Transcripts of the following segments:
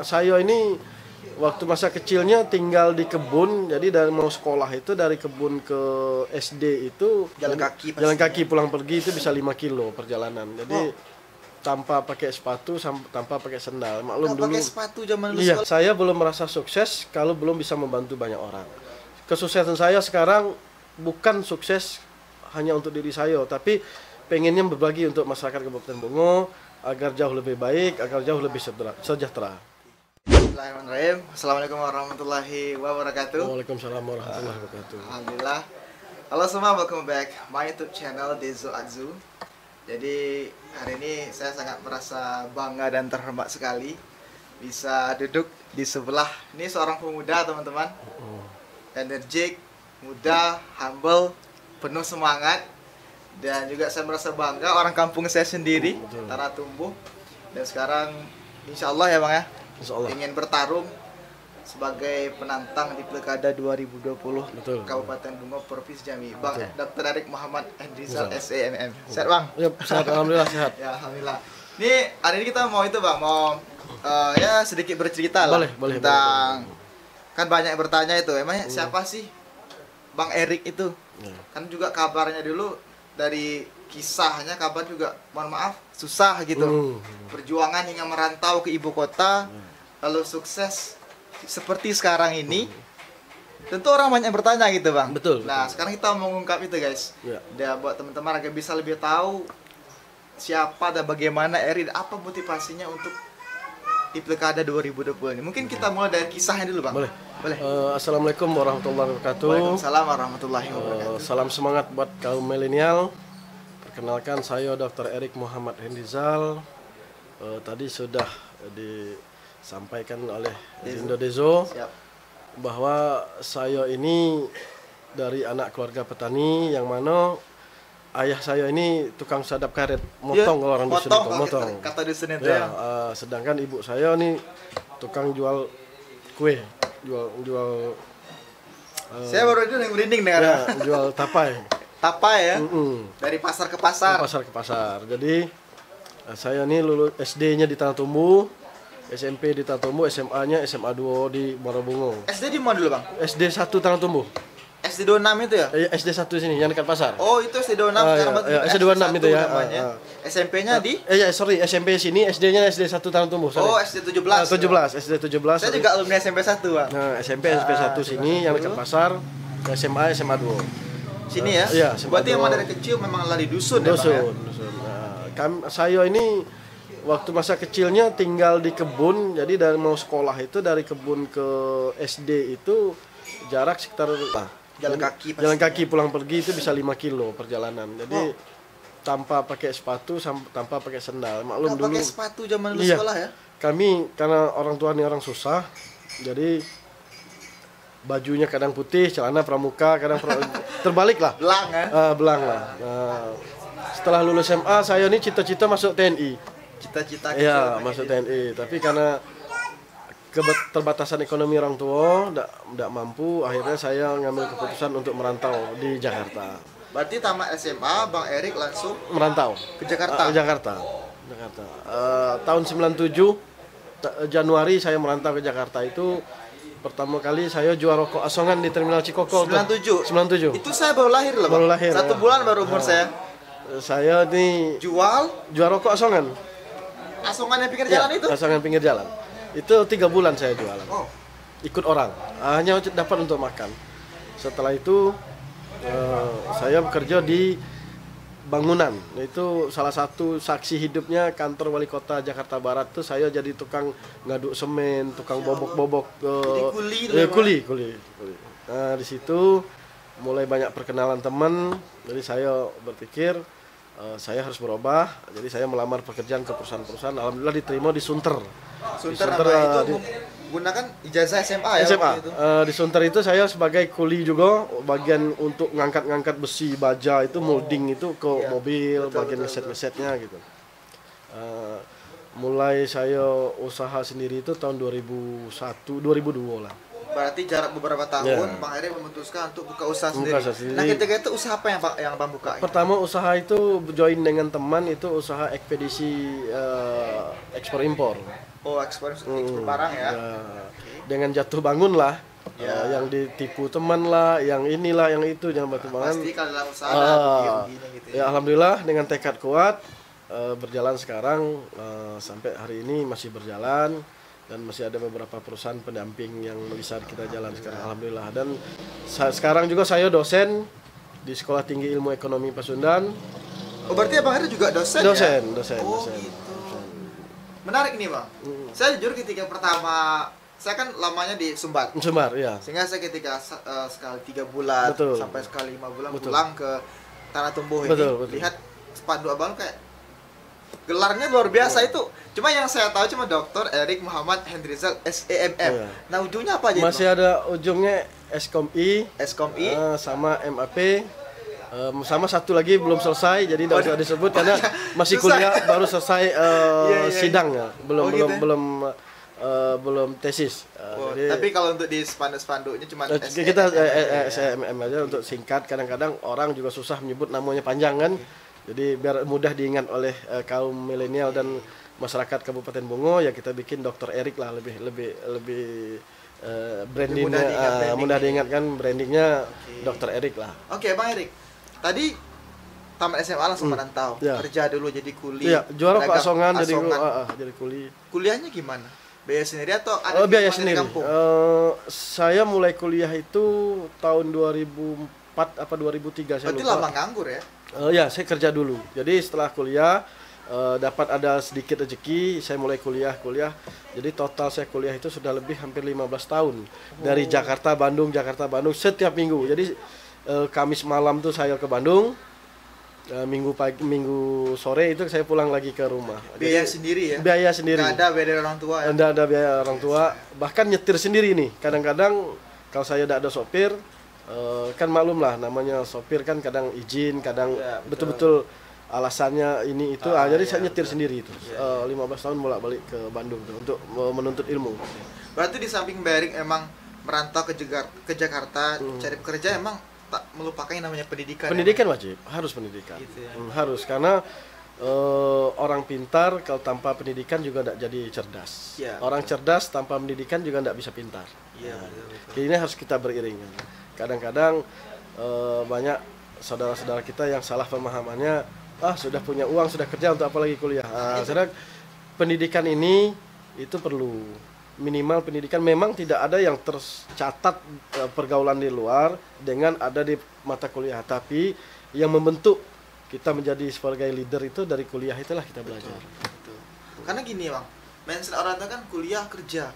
Saya ini waktu masa kecilnya tinggal di kebun, jadi dari mau sekolah itu dari kebun ke SD itu jalan kaki pulang pergi itu bisa 5 kilo perjalanan. Jadi tanpa pakai sepatu, tanpa pakai sendal. Maklum dulu. Pakai sepatu zaman dulu. Iya, saya belum merasa sukses kalau belum bisa membantu banyak orang. Kesuksesan saya sekarang bukan sukses hanya untuk diri saya, tapi pengennya berbagi untuk masyarakat Kabupaten Bungo agar jauh lebih baik, agar jauh lebih sejahtera. Bismillahirrahmanirrahim. Assalamualaikum warahmatullahi wabarakatuh. Waalaikumsalam warahmatullahi wabarakatuh. Alhamdulillah. Halo semua, welcome back my YouTube channel Dezo Adzu. Jadi hari ini saya sangat merasa bangga dan terhormat sekali bisa duduk di sebelah ini seorang pemuda, teman-teman. Energik, muda, humble, penuh semangat. Dan juga saya merasa bangga orang kampung saya sendiri, Tanah Tumbuh. Dan sekarang insya Allah ya Bang ya, ingin bertarung sebagai penantang di Pilkada 2020 Kabupaten Bungo Provinsi Jambi. Bang Dr. Erik Muhammad Hendrizal SEMM. Sehat Bang? Ya, sehat, alhamdulillah sehat. Ya, alhamdulillah. Ini hari ini kita mau itu Bang, mau ya sedikit bercerita lah tentang kan banyak bertanya itu, emangnya siapa sih Bang Erik itu? Kan juga kabarnya dulu dari kisahnya, kabar juga mohon maaf susah gitu, perjuangan hingga merantau ke ibu kota, lalu sukses seperti sekarang ini. Tentu orang banyak bertanya gitu Bang. Betul. Nah sekarang kita mau mengungkap itu guys, dan buat teman-teman agar bisa lebih tahu siapa dan bagaimana Erik, apa motivasinya untuk di Pilkada 2020 ini. Mungkin kita mulai dari kisahnya dulu Bang. Boleh. Assalamualaikum warahmatullahi wabarakatuh. Waalaikumsalam warahmatullahi wabarakatuh. Salam semangat buat kaum milenial. Perkenalkan, saya Dr. Erik Muhammad Hendrizal. Tadi sudah disampaikan oleh Indo Dezo bahwa saya ini dari anak keluarga petani, yang mana ayah saya ini tukang sadap karet, motong kalau orang dusun itu, motong. Kata dusun itu ya. Sedangkan ibu saya ini tukang jual kue, jual. Saya baru itu yang merinding dengar. Ya, jual tapai. Tapai ya. Dari pasar ke pasar. Pasar ke pasar. Jadi saya ini lulus SD-nya di Tanah Tumbuh, SMP di Tanah Tumbuh, SMA-nya SMA 2 di Muara Bungo. SD di mana dulu Bang? SD 1 Tanah Tumbuh. SD 26 itu ya? SD 1 sini yang dekat pasar. Oh, itu SD 26 sekarang SD 26 itu ya. SMP-nya di? SMP sini, SD-nya SD 1 Tanah Tumbuh. Oh, SD 17. SD 17. Saya juga alumni SMP 1, Bang. Nah, SMP 1 sini yang dekat pasar, SMA 2. Sini ya? Iya, berarti yang dari kecil memang lari dusun ya, Bang ya? Dusun. Saya ini waktu masa kecilnya tinggal di kebun, jadi dari mau sekolah itu dari kebun ke SD itu jarak sekitar jalan kaki pulang pergi itu bisa 5 kilo perjalanan. Jadi tanpa pakai sepatu, tanpa pakai sendal. Maklum dulu. Pakai sepatu zaman dulu sekolah ya? Kami karena orang tua ini orang susah, jadi bajunya kadang putih, celana pramuka, kadang terbalik lah. Belang ya? Belang lah. Setelah lulus SMA, saya ini cita-cita masuk TNI. Cita-cita iya, masuk TNI. Tapi karena keterbatasan ekonomi orang tua, tidak mampu, akhirnya saya ngambil keputusan untuk merantau di Jakarta. Berarti tamat SMA, Bang Erik langsung merantau ke Jakarta? Jakarta. Tahun 97, Januari saya merantau ke Jakarta. Itu pertama kali saya jual rokok asongan di Terminal Cikokol. 97. Itu saya baru lahir loh Bang. Baru lahir. 1 bulan baru umur saya. Saya nih jual rokok asongan. Asongan yang pinggir jalan itu? Asongan pinggir jalan. Itu 3 bulan saya jualan. Ikut orang, hanya dapat untuk makan. Setelah itu saya bekerja di bangunan. Itu salah satu saksi hidupnya kantor wali kota Jakarta Barat. Tuh saya jadi tukang ngaduk semen, tukang bobok-bobok. Kuli. Nah di situ mulai banyak perkenalan teman. Jadi saya berpikir saya harus berubah. Jadi saya melamar pekerjaan ke perusahaan-perusahaan. Alhamdulillah diterima di Sunter. Sunter itu gunakan ijazah SMA ya? SMA. Di Sunter itu saya sebagai kuli juga, bagian untuk ngangkat-ngangkat besi baja itu, molding itu ke mobil, bagian ngeset-ngesetnya gitu. Mulai saya usaha sendiri itu tahun 2002 lah. Berarti jarak beberapa tahun Bang Erik memutuskan untuk buka usaha sendiri. Nah ketika itu usaha apa yang Bang buka? Pertama usaha itu join dengan teman, itu usaha ekspedisi ekspor impor. Oh, ekspor barang ya. Dengan jatuh bangun lah. Ya. Yang ditipu teman lah, yang inilah, yang itu, jangan batu bangun. Pasti kalau dalam usaha ada ruginya gitu ya. Alhamdulillah dengan tekad kuat berjalan sekarang sampai hari ini masih berjalan dan masih ada beberapa perusahaan pendamping yang bisa kita jalan sekarang. Alhamdulillah. Dan sekarang juga saya dosen di Sekolah Tinggi Ilmu Ekonomi Pasundan. Oh, berarti Abang Heri juga dosen ya? Dosen. Oh, gitu. Menarik nih, Bang. Saya jujur ketika pertama, saya kan lamanya di Sumbar. Ya. Sehingga saya ketika sekali 3 bulan sampai sekali 5 bulan pulang ke Tanah Tumbuh ini, lihat spanduk Abang kayak gelarnya luar biasa itu. Cuma yang saya tahu cuma Dr. Erik Muhammad Hendrizal SEMM. Nah, ujungnya apa aja? Masih ada ujungnya Eskom-I, sama MAP. Sama satu lagi belum selesai, jadi tidak usah disebut karena masih kuliah, baru selesai sidang ya, belum tesis. Jadi, tapi kalau untuk di spanduk-spanduknya cuma kita SEMM aja untuk singkat. Kadang-kadang orang juga susah menyebut namanya panjang kan, jadi biar mudah diingat oleh kaum milenial dan masyarakat Kabupaten Bungo, ya kita bikin Dr. Erik lah, lebih brandingnya mudah diingat kan, brandingnya Dr. Erik lah. Oke, Bang Erik. Tadi tamat SMA langsung merantau, kerja dulu jadi kuli. Iya, juara Pak Asongan jadi kuli. Kuliahnya gimana? Biaya sendiri atau ada biaya sendiri? Saya mulai kuliah itu tahun 2004 apa 2003 saya lupa. Berarti lama nganggur ya? Ya, saya kerja dulu. Jadi setelah kuliah dapat ada sedikit rezeki, saya mulai kuliah. Jadi total saya kuliah itu sudah lebih hampir 15 tahun. Dari Jakarta Bandung setiap minggu. Jadi Kamis malam tuh saya ke Bandung, minggu sore itu saya pulang lagi ke rumah. Biaya sendiri ya? Biaya sendiri. Nggak ada biaya dari orang tua ya? Nggak ada biaya orang tua. Bahkan nyetir sendiri nih. Kadang-kadang kalau saya tidak ada sopir, kan maklum lah namanya sopir kan kadang izin, kadang betul-betul alasannya ini itu. Jadi saya nyetir sendiri itu. 15 tahun bolak-balik ke Bandung tuh, untuk menuntut ilmu. Berarti di samping Erik emang merantau ke Jakarta cari pekerjaan, emang tak melupakan yang namanya pendidikan. Pendidikan wajib, harus pendidikan. Gitu ya? Harus, karena orang pintar kalau tanpa pendidikan juga tidak jadi cerdas. Ya, orang cerdas tanpa pendidikan juga tidak bisa pintar. Ya, ini harus kita beriring. Kadang-kadang banyak saudara-saudara kita yang salah pemahamannya, sudah punya uang, sudah kerja, untuk apa lagi kuliah. Sedang pendidikan ini itu perlu. Minimal pendidikan, memang tidak ada yang tercatat pergaulan di luar dengan ada di mata kuliah, tapi yang membentuk kita menjadi sebagai leader itu dari kuliah itulah kita belajar. Betul. Karena gini Bang, mindset orang itu kan kuliah kerja,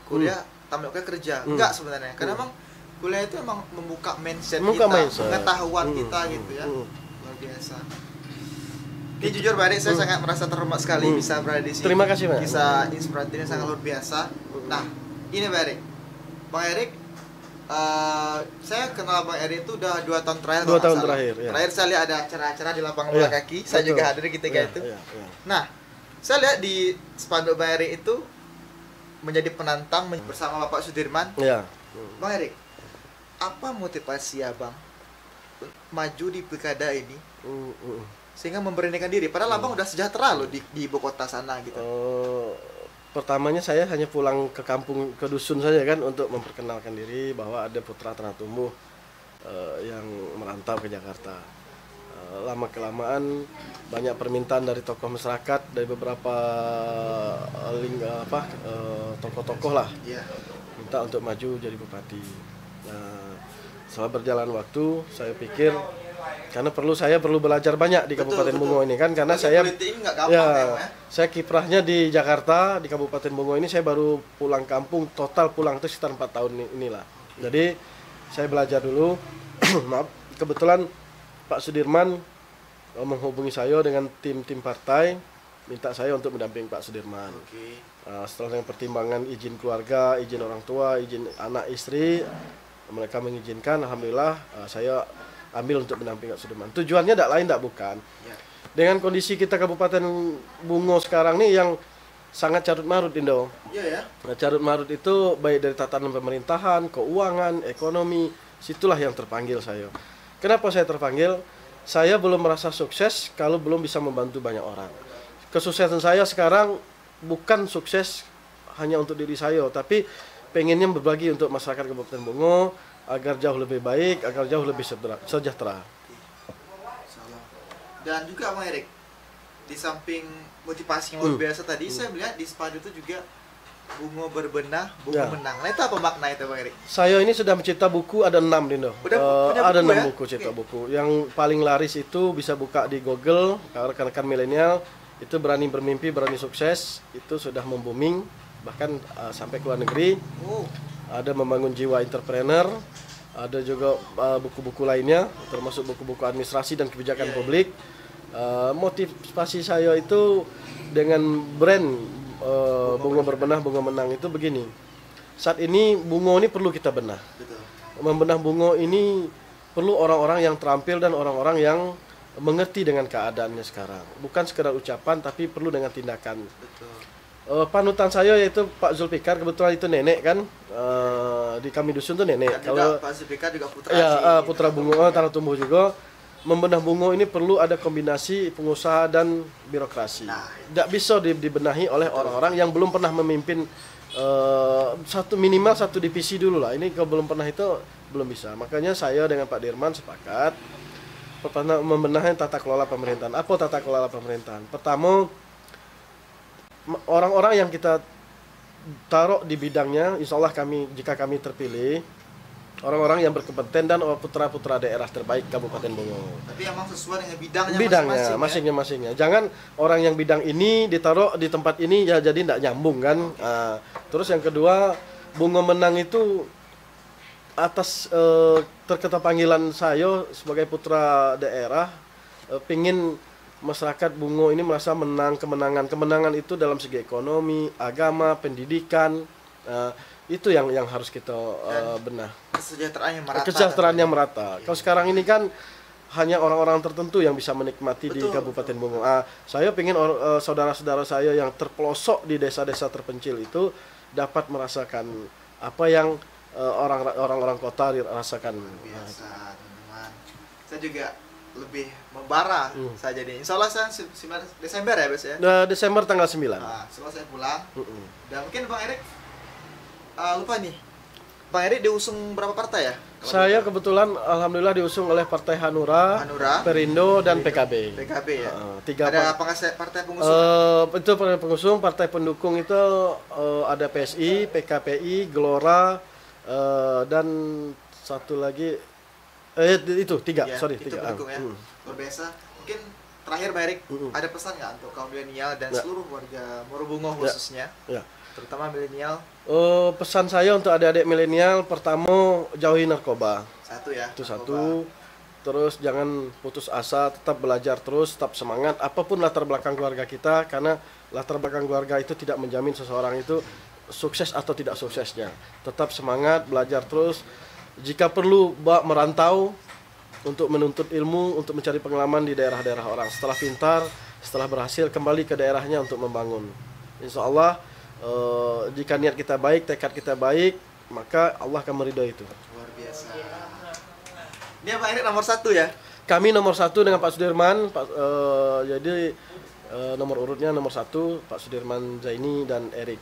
tamat kerja. Enggak sebenarnya, karena emang kuliah itu emang membuka mindset kita, pengetahuan kita gitu ya. Luar biasa. Ini jujur Bang Erik, saya sangat merasa terhormat sekali bisa berada di sini. Terima kasih Pak. Bisa inspiratifnya sangat luar biasa. Nah, ini Bang Erik. Bang Erik, saya kenal Bang Erik itu udah 2 tahun terakhir. 2 tahun terakhir. Ya. Terakhir saya lihat ada acara-acara di lapangan bola kaki. Saya juga hadir ketika itu. Nah, saya lihat di spanduk Bang Erik itu menjadi penantang bersama Bapak Sudirman. Bang Erik, apa motivasi Abang maju di pilkada ini? Sehingga memberanikan diri, padahal Abang udah sejahtera loh di ibu kota sana gitu. Pertamanya saya hanya pulang ke kampung, ke dusun saja kan, untuk memperkenalkan diri bahwa ada putra Tanah Tumbuh yang merantau ke Jakarta. Lama kelamaan banyak permintaan dari tokoh masyarakat, dari beberapa tokoh-tokoh lah, minta untuk maju jadi bupati. Nah, setelah berjalan waktu, saya pikir karena saya perlu belajar banyak di Kabupaten Bungo ini kan, karena saya saya kiprahnya di Jakarta, di Kabupaten Bungo ini saya baru pulang kampung, total pulang itu sekitar 4 tahun inilah. Jadi saya belajar dulu. Maaf, kebetulan Pak Sudirman menghubungi saya dengan tim partai, minta saya untuk mendampingi Pak Sudirman. Setelah dengan pertimbangan izin keluarga, izin orang tua, izin anak istri, mereka mengizinkan. Alhamdulillah saya ambil untuk mendampingi Pak Sudirman. Tujuannya tidak lain, tidak bukan. Dengan kondisi kita Kabupaten Bungo sekarang nih yang sangat carut marut, Indo. Nah, carut marut itu baik dari tatanan pemerintahan, keuangan, ekonomi, situlah yang terpanggil saya. Kenapa saya terpanggil? Saya belum merasa sukses kalau belum bisa membantu banyak orang. Kesuksesan saya sekarang bukan sukses hanya untuk diri saya, tapi pengennya berbagi untuk masyarakat Kabupaten Bungo agar jauh lebih baik, agar jauh lebih sejahtera. Dan juga Bang Erik, di samping motivasi yang luar biasa tadi, saya melihat di spanduk itu juga bungo berbenah, bungo menang. Nah itu apa makna itu Bang Erik? Saya ini sudah mencipta buku, ada 6 Dindo. Ada 6 buku cipta buku. Yang paling laris itu bisa buka di Google, rekan-rekan milenial itu berani bermimpi, berani sukses, itu sudah membooming bahkan sampai ke luar negeri. Ada membangun jiwa entrepreneur, ada juga buku-buku lainnya termasuk buku-buku administrasi dan kebijakan publik. Motivasi saya itu dengan brand bungo berbenah, bungo menang itu begini. Saat ini bungo ini perlu kita benah. Membenah bungo ini perlu orang-orang yang terampil dan orang-orang yang mengerti dengan keadaannya sekarang. Bukan sekedar ucapan tapi perlu dengan tindakan. Panutan saya yaitu Pak Zulfikar, kebetulan itu nenek kan, di kami dusun tuh nenek. Kalau Pak Zulfikar juga putra putra bungo tanah tumbuh juga. Membenah bungo ini perlu ada kombinasi pengusaha dan birokrasi. Tidak bisa dibenahi oleh orang-orang yang belum pernah memimpin minimal satu divisi dulu lah. Ini kalau belum pernah itu belum bisa. Makanya saya dengan Pak Dirman sepakat pertama membenahi tata kelola pemerintahan. Apa tata kelola pemerintahan? Pertama, orang-orang yang kita taruh di bidangnya, insya Allah jika kami terpilih, orang-orang yang berkompeten dan putra-putra daerah terbaik Kabupaten Bungo. Tapi emang sesuai dengan bidangnya masing-masing. Jangan orang yang bidang ini ditaruh di tempat ini ya jadi tidak nyambung kan. Terus yang kedua, bungo menang itu atas terketa panggilan saya sebagai putra daerah, pingin masyarakat Bungo ini merasa kemenangan itu dalam segi ekonomi, agama, pendidikan, itu yang harus kita benah. Kesejahteraan yang merata. Kalau sekarang ini kan hanya orang-orang tertentu yang bisa menikmati di Kabupaten Bungo. Saya ingin saudara-saudara saya yang terpelosok di desa-desa terpencil itu dapat merasakan apa yang orang-orang kota dirasakan. Biasa, teman-teman. Saya juga lebih membara saja nih. Insya Allah saya 9 Desember ya, Bes ya? Desember tanggal 9. Setelah saya pulang. Dan mungkin Bang Erik lupa nih. Bang Erik diusung berapa partai ya? Saya kebetulan alhamdulillah diusung oleh Partai Hanura, Perindo dan PKB. PKB ya. Ada partai pengusung? Itu partai pengusung, partai pendukung itu ada PSI, PKPI, Gelora, dan satu lagi itu tiga. Pendukung ya. Luar biasa. Mungkin terakhir Bang Erik, ada pesan nggak untuk kaum milenial dan seluruh warga Morobungo khususnya? Terutama milenial. Pesan saya untuk adik-adik milenial, pertama jauhi narkoba. Itu satu. Terus jangan putus asa, tetap belajar terus, tetap semangat apapun latar belakang keluarga kita, karena latar belakang keluarga itu tidak menjamin seseorang itu sukses atau tidak suksesnya. Tetap semangat, belajar terus. Jika perlu merantau untuk menuntut ilmu, untuk mencari pengalaman di daerah-daerah orang. Setelah pintar, setelah berhasil, kembali ke daerahnya untuk membangun. Insya Allah, jika niat kita baik, tekad kita baik, maka Allah akan meridhoi itu. Luar biasa. Ini Pak Erik nomor 1 ya? Kami nomor 1 dengan Pak Sudirman. Jadi nomor urutnya nomor 1 Pak Sudirman Zaini dan Erik.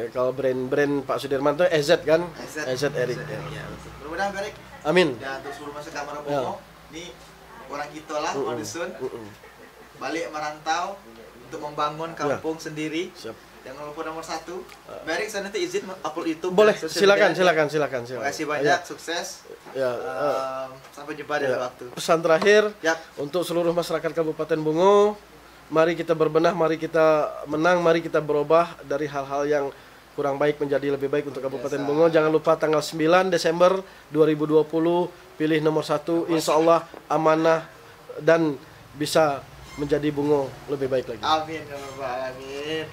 Kalau brand Pak Sudirman itu EZ kan? EZ Erik. Mudah-mudahan Erik. Amin. Dan untuk seluruh masyarakat Morobungo, ini orang kita lah, orang dusun, balik merantau untuk membangun kampung sendiri. Jangan lupa nomor 1. Erik, saya nanti izin upload YouTube. Boleh, silakan. Terima kasih banyak, sukses. Sampai jumpa di waktu. Pesan terakhir untuk seluruh masyarakat Kabupaten Bungo, mari kita berbenah, mari kita menang, mari kita berubah dari hal-hal yang kurang baik menjadi lebih baik untuk Kabupaten Bungo. Jangan lupa tanggal 9 Desember 2020 pilih nomor 1, insya Allah amanah dan bisa menjadi Bungo lebih baik lagi. Amin.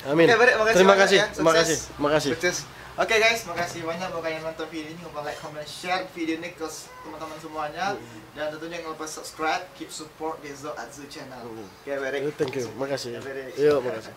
Amin. Terima kasih. Oke guys, makasih banyak buat kalian nonton video ini. Lupa like, comment, share video ini ke teman-teman semuanya. Dan tentunya jangan lupa subscribe, keep support Dezo Atzu channel. Thank you. Makasih. Makasih.